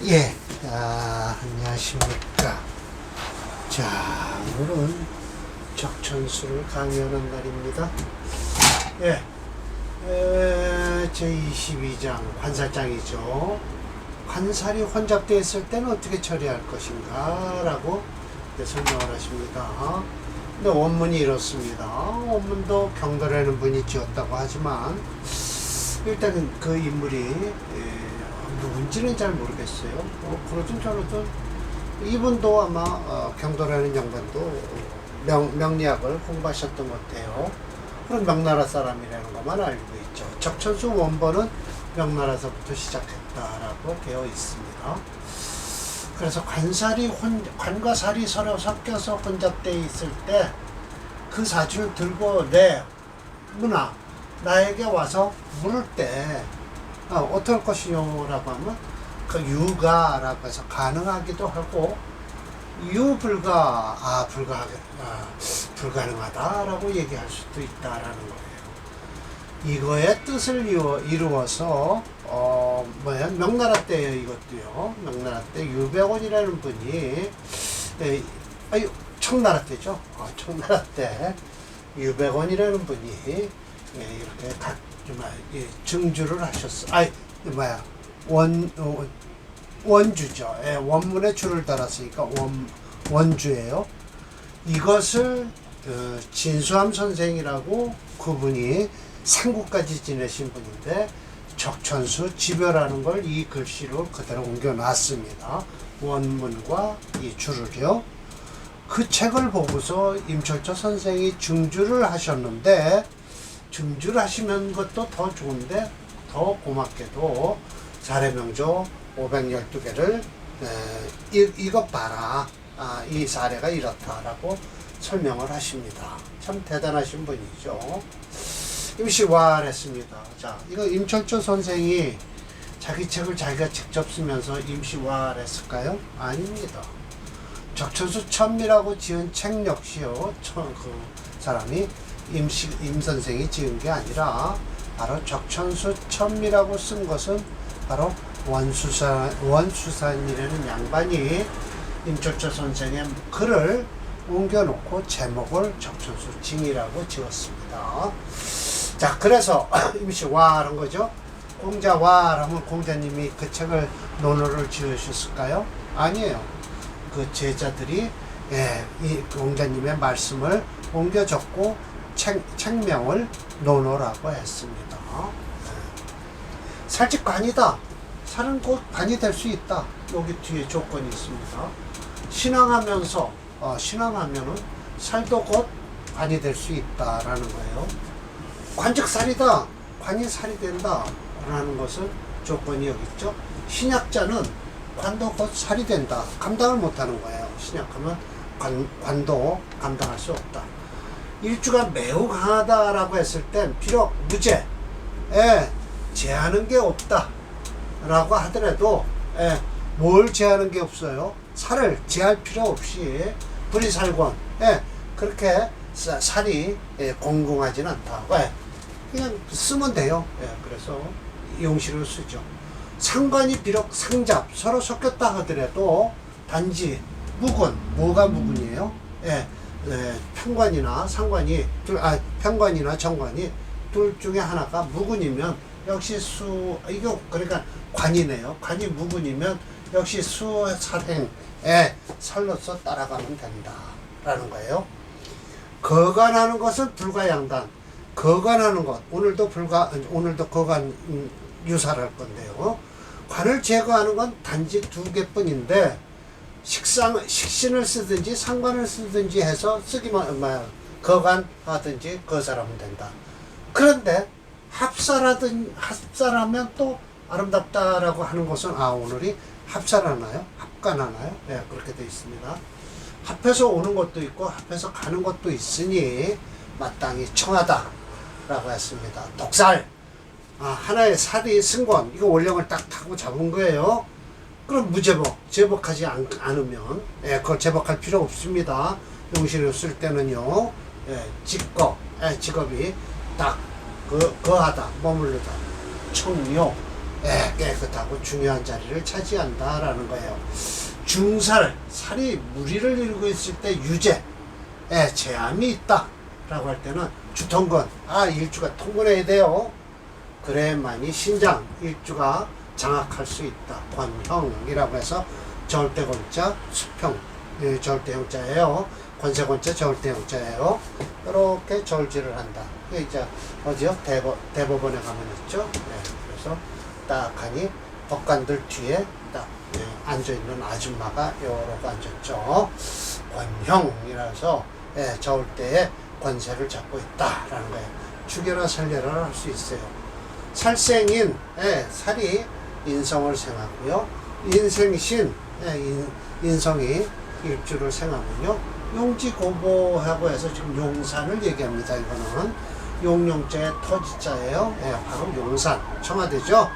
예, 안녕하십니까. 자, 오늘은 적천수를 강의하는 날입니다. 예, 제22장 관살장이죠. 관살이 혼잡되어 있을 때는 어떻게 처리할 것인가 라고 설명을 하십니다. 근데 원문이 이렇습니다. 원문도 경도라는 분이 지었다고 하지만 일단은 그 인물이 누군지는 잘 모르겠어요. 그러든 저러든 이분도 아마 경도라는 양반도 명리학을 공부하셨던 것 같아요. 그런 명나라 사람이라는 것만 알고 있죠. 적천수 원본은 명나라서부터 시작했다라고 되어 있습니다. 그래서 관과 살이 서로 섞여서 혼잡되어 있을 때 그 사주를 들고 내 문화 나에게 와서 물을 때 어떨 것이요? 라고 하면 그 유가라고 해서 가능하기도 하고 유불가, 불가능하다라고 얘기할 수도 있다라는 거예요. 이거의 뜻을 이루어서 명나라 때예요. 이것도요. 명나라 때 유백원이라는 분이 청나라 때죠. 청나라 때 유백원이라는 분이 이렇게 증주를 하셨어. 원주죠. 원문에 줄을 달았으니까 원주예요. 이것을 진수함 선생이라고 그분이 상구까지 지내신 분인데 적천수 지벼라는 걸 이 글씨로 그대로 옮겨놨습니다. 원문과 이 줄을요. 그 책을 보고서 임철조 선생이 증주를 하셨는데 증주를 하시는 것도 더 좋은데 더 고맙게도 사례명조 512개를 이것 봐라. 이 사례가 이렇다라고 설명을 하십니다. 참 대단하신 분이죠. 임시화했습니다. 자, 이거 임철조 선생이 자기 책을 자기가 직접 쓰면서 임시화했을까요? 아닙니다. 적천수 첨미라고 지은 책 역시요. 그 사람이 임 선생이 지은 게 아니라 바로 적천수 첨미라고 쓴 것은 바로 원수산이라는 양반이 임철조 선생의 글을 옮겨놓고 제목을 적천수 징이라고 지었습니다. 자, 그래서 임시화한 거죠. 공자화라면 공자님이 그 책을 논어를 지으셨을까요? 아니에요. 그 제자들이 이 공자님의 말씀을 옮겨 적고 책명을 논어라고 했습니다. 살직 관이다. 살은 곧 관이 될 수 있다. 여기 뒤에 조건이 있습니다. 신앙하면은 살도 곧 관이 될 수 있다라는 거예요. 관즉 살이다. 관이 살이 된다. 라는 것은 조건이 여기 있죠. 신약자는 관도 곧 살이 된다. 감당을 못하는 거예요. 신약하면 관도 감당할 수 없다. 일주가 매우 강하다라고 했을 땐 비록 무죄, 제하는 게 없다 라고 하더라도 뭘 제하는 게 없어요. 살을 제할 필요 없이 불이살권, 그렇게 살이 공공하진 않다. 그냥 쓰면 돼요. 그래서 용시를 쓰죠. 상관이 비록 상잡 서로 섞였다 하더라도 단지 무군, 뭐가 무군이에요? 편관이나 상관이 편관이나 정관이 둘 중에 하나가 무군이면 역시 이거 그러니까 관이네요. 관이 무군이면 역시 수살행에 살로서 따라가면 된다라는 거예요. 거간하는 것은 불가양단. 거간하는 것 오늘도 거간 유사를 할 건데요. 관을 제거하는 건 단지 두 개뿐인데 식신을 쓰든지 상관을 쓰든지 해서 거간하든지 거사하면 된다. 그런데 합사하면 또 아름답다라고 하는 것은 오늘이 합사하나요? 합간하나요? 그렇게 되어 있습니다. 합해서 오는 것도 있고 합해서 가는 것도 있으니 마땅히 청하다라고 했습니다. 독살 하나의 살이 승권 이거 원령을 딱 타고 잡은 거예요. 그럼 제복하지 않으면 그걸 제복할 필요 없습니다. 용신을 쓸 때는요. 직업이 딱 거하다 머무르다 청요 깨끗하고 중요한 자리를 차지한다라는 거예요. 중살, 살이 무리를 이루고 있을 때 유제, 제함이 있다 라고 할 때는 주통근, 일주가 통근해야 돼요. 그래야만이 신장, 일주가 장악할 수 있다. 권형이라고 해서 저울대권자, 수평, 저울대형자예요. 권세권자, 저울대형자예요. 이렇게 저울질을 한다. 이게 이제 어디요? 대법원에 가면 있죠. 그래서 딱 하니 법관들 뒤에 딱 앉아있는 아줌마가 요러고 앉았죠. 권형이라서 저울대에 권세를 잡고 있다라는 거예요. 죽여라 살려라 할 수 있어요. 살생인, 살이 인성을 생하고요. 인생신, 인성이 일주를 생하군요. 용지고보하고 해서 지금 용산을 얘기합니다. 이거는 용용자의 터지자예요. 바로 용산, 청와대죠.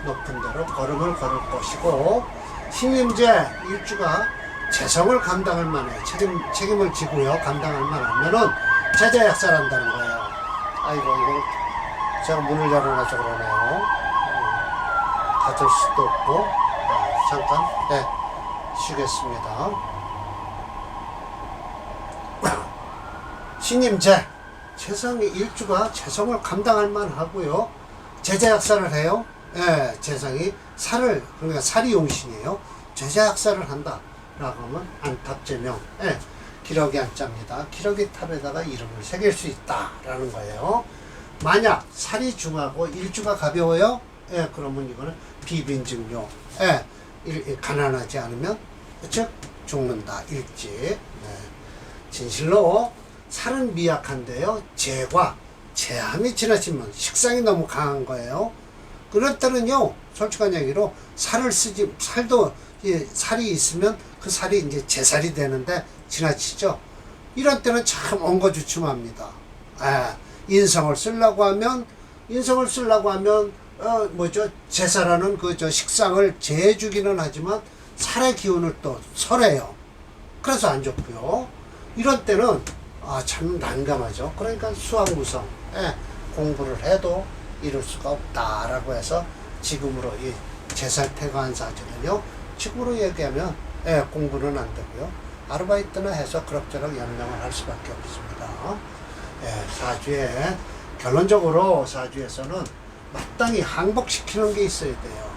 높은 데로 걸음을 걸을 것이고, 신임제 일주가 재성을 감당할 만해 책임을 지고요. 감당할 만하면은 제자약살한다는 거예요. 아이고, 이거 제가 문을 열어놔서 그러네요. 닫을 수도 없고. 잠깐 쉬겠습니다. 신임제 재성이 일주가 재성을 감당할 만하고요. 제자약살을 해요. 재성이 살을, 그러니까 살이 용신이에요. 제자약살을 한다 라고 하면 안탑제명, 기러기 한자입니다. 기러기 탑에다가 이름을 새길 수 있다 라는 거예요. 만약 살이 중하고 일주가 가벼워요, 그러면 이거는 비빈증요, 가난하지 않으면 즉 죽는다, 일지. 진실로 살은 미약한데요, 재과 제함이 지나치면 식상이 너무 강한 거예요. 그럴 때는요, 솔직한 얘기로 살을 쓰지, 살이 있으면 그 살이 이제 제살이 되는데 지나치죠. 이런 때는 참 엉거주춤합니다. 인성을 쓰려고 하면 제사라는 식상을 제해주기는 하지만 살의 기운을 또 설해요. 그래서 안 좋고요. 이런 때는 참 난감하죠. 그러니까 수학무성, 공부를 해도 이룰 수가 없다라고 해서 지금으로 이 제살퇴가한 사주는요, 지금으로 얘기하면 공부는 안 되고요, 아르바이트나 해서 그럭저럭 연명을 할 수밖에 없습니다. 사주에 결론적으로 사주에서는 마땅히 항복시키는 게 있어야 돼요.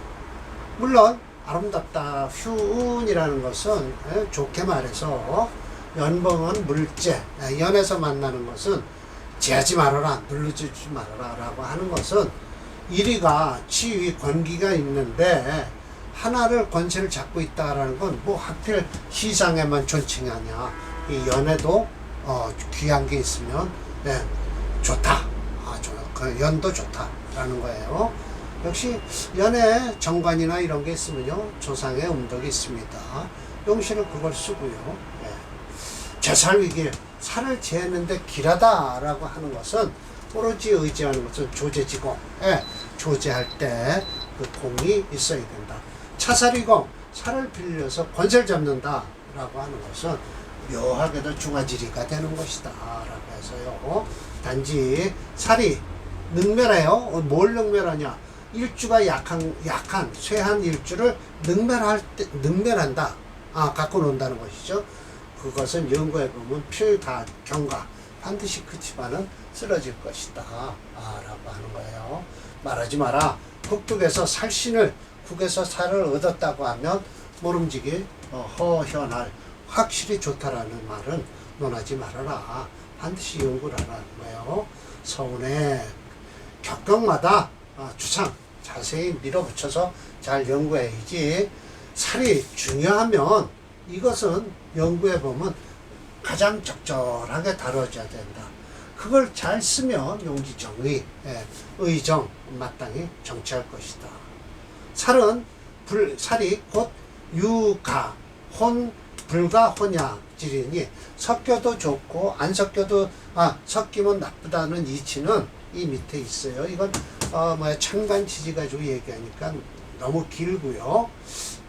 물론 아름답다, 휴운이라는 것은 좋게 말해서 연봉은 물제, 연에서 만나는 것은 제하지 말아라, 누르지 말아라 라고 하는 것은 일위가 치위 권기가 있는데 하나를 권세를 잡고 있다라는 건 뭐 하필 시상에만 존칭하냐. 이 연에도 귀한 게 있으면 좋다, 그 연도 좋다라는 거예요. 역시 연에 정관이나 이런 게 있으면요, 조상의 음덕이 있습니다. 용신은 그걸 쓰고요. 제살위길, 살을 재는데 길하다라고 하는 것은 오로지 의지하는 것은 조제지공, 조제할 때 그 공이 있어야 된다. 차살이공, 살을 빌려서 권세를 잡는다 라고 하는 것은 묘하게도 중화지리가 되는 것이다 라고 해서요, 단지 살이 능멸해요. 뭘 능멸하냐, 일주가 약한 쇠한 일주를 능멸한다, 갖고 논다는 것이죠. 그것은 연구해 보면 필가 경과 반드시 그 집안은 쓰러질 것이다 라고 하는 거예요. 말하지 마라. 북쪽에서 살신을, 북에서 살을 얻었다고 하면 모름지기 허현할, 확실히 좋다라는 말은 논하지 말아라. 반드시 연구를 하라는 거예요. 서운에 격경마다 주창 자세히 밀어붙여서 잘 연구해야지. 살이 중요하면 이것은 연구해보면 가장 적절하게 다뤄져야 된다. 그걸 잘 쓰면 용지정의, 의정 마땅히 정치할 것이다. 살이 곧 유가, 혼, 불가, 혼야질이니 섞여도 좋고 안 섞여도, 섞이면 나쁘다는 이치는 이 밑에 있어요. 이건 천간지지 가지고 얘기하니까 너무 길고요.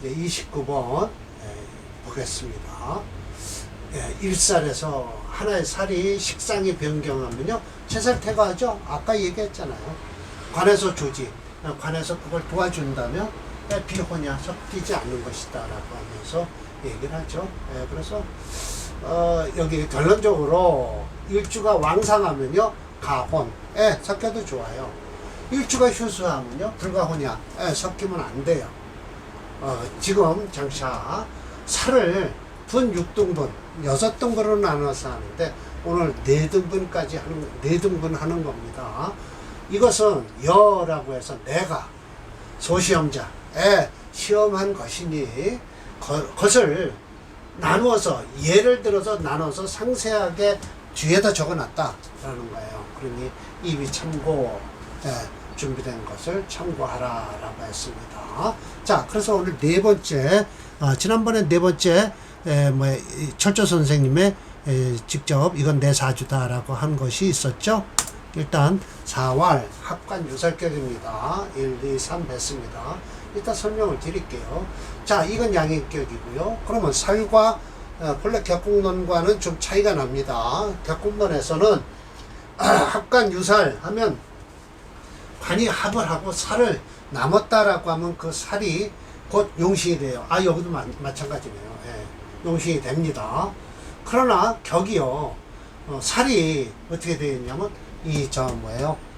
29번 보겠습니다. 일살에서 하나의 살이 식상이 변경하면요, 제살퇴가하죠. 아까 얘기했잖아요. 관에서 조지, 관에서 그걸 도와준다면 비혼야 섞이지 않는 것이다 라고 하면서 얘기를 하죠. 그래서 여기 결론적으로 일주가 왕상하면요 가혼에 섞여도 좋아요. 일주가 휴수하면요 불가혼야 섞이면 안 돼요. 지금 장차 살을 분 6등분 6등분으로 나눠서 하는데 오늘 4등분까지 하는 4등분 하는 겁니다. 이것은 여라고 해서 내가 소시험자에 시험한 것이니 것을 나누어서 예를 들어서 나눠서 상세하게 뒤에다 적어놨다라는 거예요. 그러니 이미 참고 준비된 것을 참고하라 라고 했습니다. 자, 그래서 오늘 네 번째 지난번에 네 번째 철조 선생님의 직접 이건 내 사주다 라고 한 것이 있었죠. 일단 4월 합관 유살격입니다. 1, 2, 3 뺐습니다. 일단 설명을 드릴게요. 자, 이건 양인격이고요. 그러면 살과 본래 격국론과는 좀 차이가 납니다. 격국론에서는 합관 유살 하면 관이 합을 하고 살을 남았다라고 하면 그 살이 곧 용신이 돼요. 여기도 마찬가지네요. 용신이 됩니다. 그러나 격이요 살이 어떻게 되어 있냐면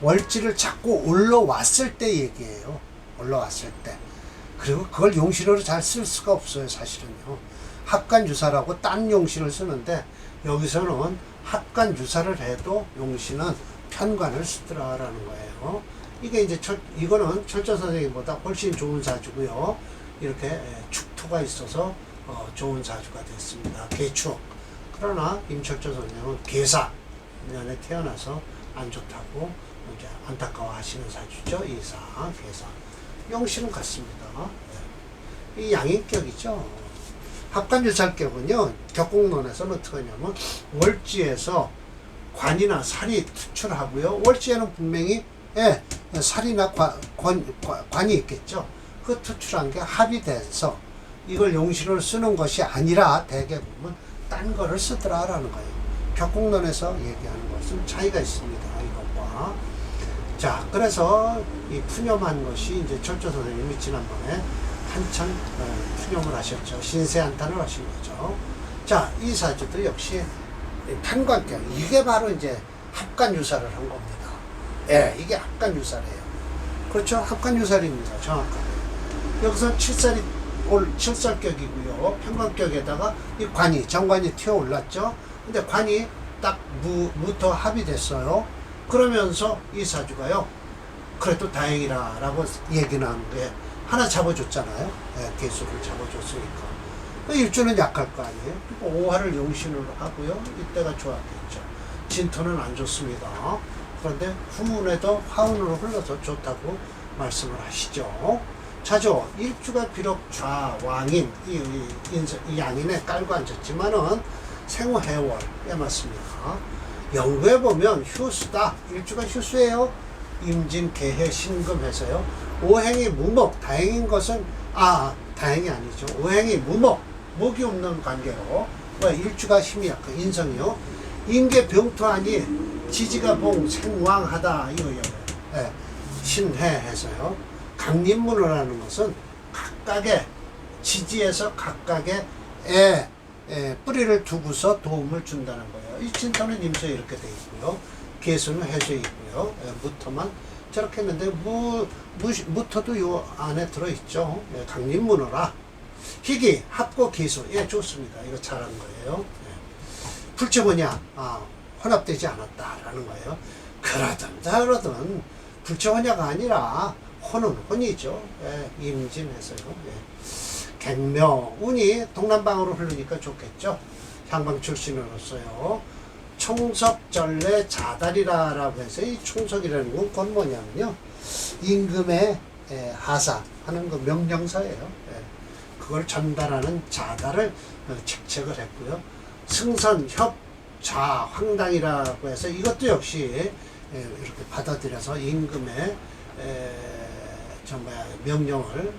월지를 잡고 올라왔을 때 얘기예요. 올라왔을 때. 그리고 그걸 용신으로 잘 쓸 수가 없어요. 사실은요. 합관유사라고 딴 용신을 쓰는데 여기서는 합관유사를 해도 용신은 편관을 쓰더라라는 거예요. 이게 이제 이거는 철저 선생님보다 훨씬 좋은 사주고요. 이렇게 축토가 있어서 좋은 사주가 됐습니다. 개축. 그러나 임철저 선생님은 개사 년에 태어나서 안 좋다고 이제 안타까워 하시는 사주죠. 이사, 개사. 용신은 같습니다. 이 양인격이죠. 합관유살격은요, 격국론에서는 어떻게 하냐면, 월지에서 관이나 살이 투출하고요. 월지에는 분명히, 살이나 관이 있겠죠. 그 투출한 게 합이 돼서 이걸 용신으로 쓰는 것이 아니라 대개 보면 딴 거를 쓰더라라는 거예요. 격국론에서 얘기하는 것은 차이가 있습니다. 이것과. 자, 그래서 이 푸념한 것이 이제 철조 선생님이 지난번에 한참 푸념을 하셨죠. 신세한탄을 하신 거죠. 자, 이 사주도 역시 편관격. 이게 바로 이제 합관유사를 한 겁니다. 이게 합관유사래요. 그렇죠? 합관유사입니다. 정확하게. 여기서 7살이 올 7살격이고요. 편관격에다가 이 관이, 정관이 튀어 올랐죠. 근데 관이 딱 무토 합이 됐어요. 그러면서 이 사주가요. 그래도 다행이라 라고 얘기는 하는데 하나 잡아줬잖아요. 개수를 잡아줬으니까. 일주는 약할 거 아니에요. 그리고 5화를 용신으로 하고요. 이때가 좋았겠죠. 진토는 안 좋습니다. 그런데 후운에도 화운으로 흘러서 좋다고 말씀을 하시죠. 자죠. 일주가 비록 좌왕인 이 양인에 깔고 앉았지만은 생호해월에 맞습니다. 연구해 보면 휴수다. 일주가 휴수예요. 임진, 개해, 신금해서요. 오행이 무목, 다행인 것은 다행이 아니죠. 오행이 무목, 목이 없는 관계로 일주가 힘이 약한 인성이요. 인계 병투하니 지지가 봉 생왕하다 이거예요. 신해해서요. 강림문호라는 것은 각각의 지지에서 각각의 뿌리를 두고서 도움을 준다는 거예요. 이 진토는 임수에 이렇게 돼 있고요. 개수는 해수에 있고요. 무토만 저렇게 했는데 무토도 요 안에 들어있죠. 강림문호라. 희기, 합고 기수. 좋습니다. 이거 잘한 거예요. 불체 뭐냐? 혼합되지 않았다라는 거예요. 그러든 저러든 불체 혼야가 아니라 혼은 혼이죠. 임진해서요. 갱묘, 운이 동남방으로 흐르니까 좋겠죠. 향방 출신으로서요. 총석전래 자달이라고 해서 이 총석이라는 건 그건 뭐냐면요. 임금의 하사하는 그 명령서예요. 그걸 전달하는 자달을 책책을 했고요. 승선, 협, 좌, 황당이라고 해서 이것도 역시 이렇게 받아들여서 임금의 명령서를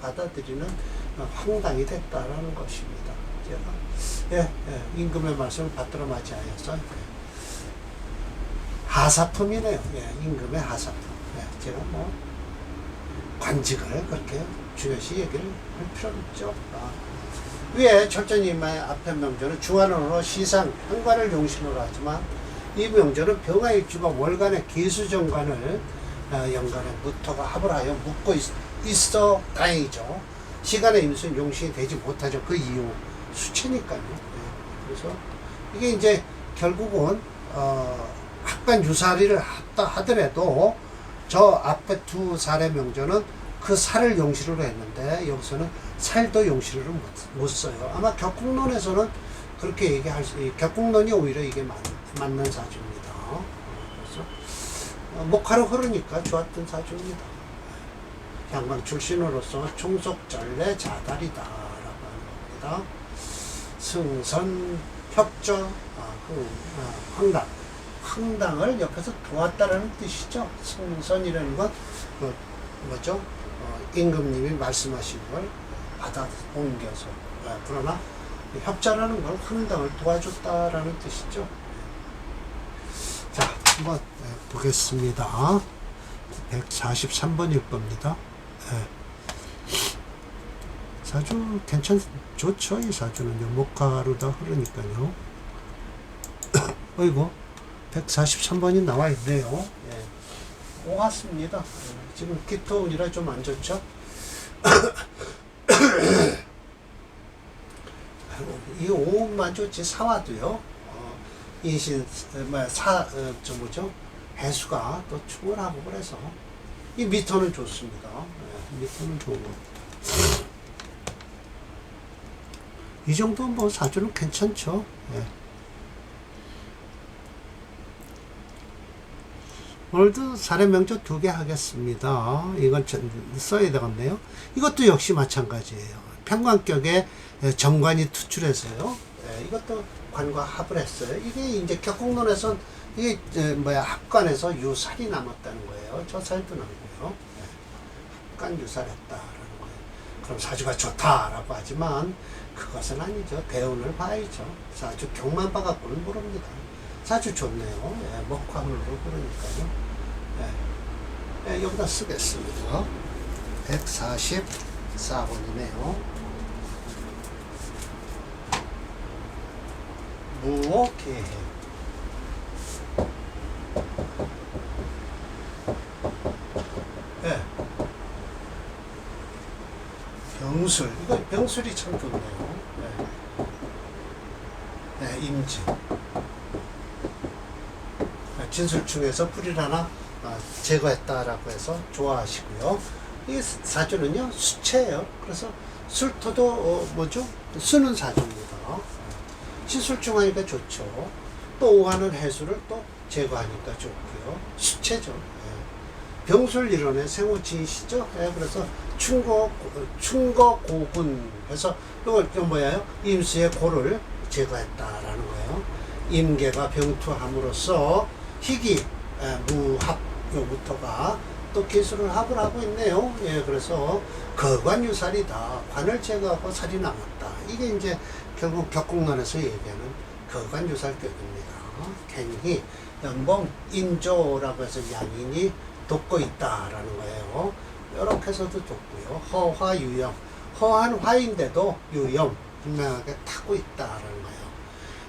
받아들이는 황당이 됐다라는 것입니다. 제가 임금의 말씀을 받들어 맞이하여서 하사품이네요. 예, 임금의 하사품. 예, 제가 뭐 관직을 그렇게 중요시 얘기를 할 필요는 없죠. 위에 철저님의 앞에 명절은 주관으로 시상 현관을 용신으로 하지만 이 명절은 병화일주가 월간의 계수정관을 연간에 무토가 합을 하여 묶고 있어 다행이죠. 시간의 임수는 용신이 되지 못하죠. 그 이유 수치니까요. 네. 그래서 이게 이제 결국은 합간 유사리를 하더라도 저 앞에 두 살의 명절은 그 살을 용신으로 했는데 여기서는 살도 용신으로 못 써요. 아마 격국론에서는 그렇게 얘기할 수, 격국론이 오히려 이게 맞는 사주입니다. 그래서 목화로 흐르니까 좋았던 사주입니다. 양방 출신으로서 총속전례 자달이다 라고 하는 겁니다. 승선, 협조, 황당. 황당을 옆에서 도왔다라는 뜻이죠. 승선이라는 건 뭐죠? 임금님이 말씀하신 걸 받아 옮겨서, 그러나 협자라는 건 황당을 도와줬다라는 뜻이죠. 자, 한번 보겠습니다. 143번일 겁니다. 사주 좋죠. 이 사주는요. 목화로 다 흐르니까요. 어이구, 143번이 나와 있네요. 오 같습니다. 지금 기토운이라 좀 안 좋죠. 이 오운만 좋지 사화도요. 인신 뭐죠? 해수가 또 충분하고 그래서 이 미토는 좋습니다. 미토는 좋은 거. 이 정도 뭐 사주는 괜찮죠. 오늘도 사례 명조 2개 하겠습니다. 이건 써야 되겠네요. 이것도 역시 마찬가지예요. 평관격에 정관이 투출해서요. 이것도 관과 합을 했어요. 이게 이제 격국론에선 이게 합관에서 유살이 남았다는 거예요. 저 살도 남고요. 합관 유살했다라는 거예요. 그럼 사주가 좋다라고 하지만 그것은 아니죠. 대운을 봐야죠. 사주 경만 봐갖고는 모릅니다. 사주 좋네요. 목화물로 그러니까요. 여기다 쓰겠습니다. 144번이네요. 무오계획. 병술. 이거 병술이 참 좋네요. 임진. 진술충에서 불을 하나 제거했다라고 해서 좋아하시고요. 이 사주는요 수체예요. 그래서 술토도 뭐죠? 쓰는 사주입니다. 진술충하니까 좋죠. 또 오하는 해수를 또 제거하니까 좋고요. 수체죠. 병술 이론의 생호지시죠. 그래서 충거고군 해서 이걸 뭐예요? 임수의 고를 제거했다라는 거예요. 임계가 병투함으로써 희기 무합 요부터가 또 기술을 합을 하고 있네요. 그래서 거관유살이다. 관을 제거하고 살이 남았다. 이게 이제 결국 격국론에서 얘기하는 거관유살격입니다. 갱희 연봉 인조라고 해서 양인이 돋고 있다라는 거예요. 이렇게 해서도 좋고요. 허화유염. 허한 화인데도 유염 분명하게 타고 있다라는 거예요.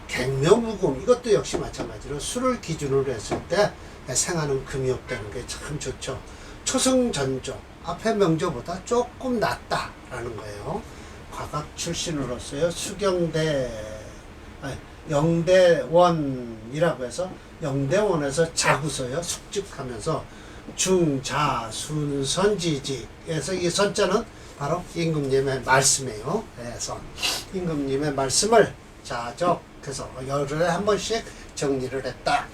갱묘무금 이것도 역시 마찬가지로 술을 기준으로 했을 때 생하는 금이 없다는 게 참 좋죠. 초승전조 앞에 명조보다 조금 낫다라는 거예요. 과각 출신으로서요. 영대원이라고 해서 영대원에서 자구서요. 숙직하면서 중자순선지직에서 이 선자는 바로 임금님의 말씀이에요. 선. 임금님의 말씀을 자적해서 열흘에 한 번씩 정리를 했다.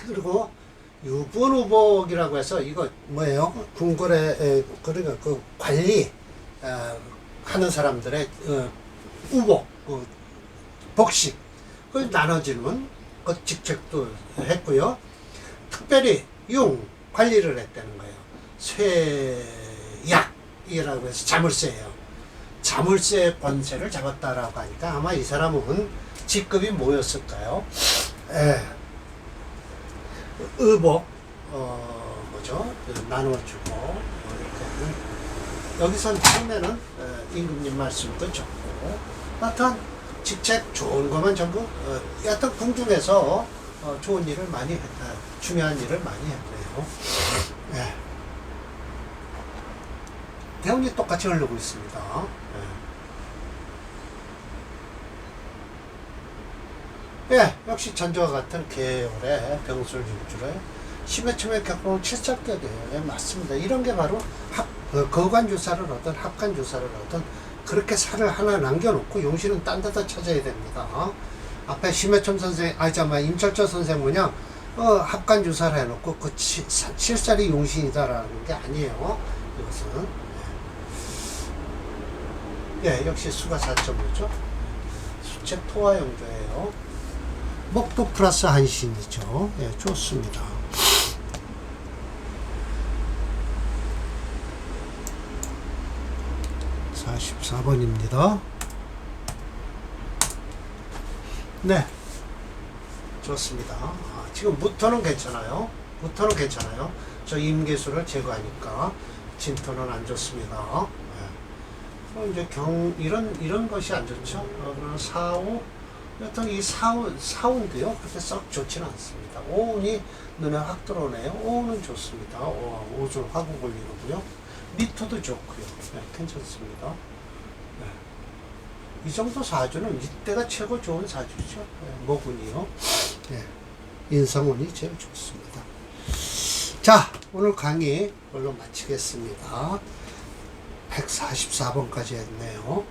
그리고 유분우복이라고 해서 이거 뭐예요? 궁궐에 그러니까 그 관리 하는 사람들의 우복 복식 그걸 나눠주는 그 직책도 했고요. 특별히 관리를 했다는 거예요. 쇠약이라고 해서 자물쇠예요. 자물쇠 권세를 잡았다라고 하니까 아마 이 사람은 직급이 뭐였을까요? 예. 의복, 뭐죠? 나눠주고, 이렇게 하는. 여기선 처음에는 임금님 말씀도 적고, 하여튼 직책 좋은 것만 전부, 여하튼 궁중에서 좋은 일을 많이 했다. 중요한 일을 많이 했네요. 예. 대운이 똑같이 흐르고 있습니다. 예, 역시 전주와 같은 계열의 병술 일주를 10회 첨에 겪어온 7살격이에요. 예, 맞습니다. 이런 게 바로 거관주사를 얻은 합관주사를 얻은 그렇게 살을 하나 남겨놓고 용신은 딴 데다 찾아야 됩니다. 앞에 심해첨 선생, 임철철 선생 뭐냐, 합관주사를 해놓고 그 7살이 용신이다라는 게 아니에요. 이것은. 예, 역시 수가 4.5죠. 수책 토화 용조예요. 목도 플러스 한신이죠. 예, 좋습니다. (44번입니다) 네, 좋습니다. 지금 무토는 괜찮아요. 무토는 괜찮아요. 저 임계수를 제거하니까 진토는 안 좋습니다. 이제 이런 것이 안 좋죠. 그러나 사오, 여튼 이 사운도요, 그렇게 썩 좋지는 않습니다. 오운이 눈에 확 들어오네요. 오운은 좋습니다. 오술 화국을 이루고요. 미토도 좋고요. 네, 괜찮습니다. 네. 이 정도 사주는 이때가 최고 좋은 사주죠. 네, 모군이요. 네, 인성운이 제일 좋습니다. 자, 오늘 강의 이걸로 마치겠습니다. 144번까지 했네요.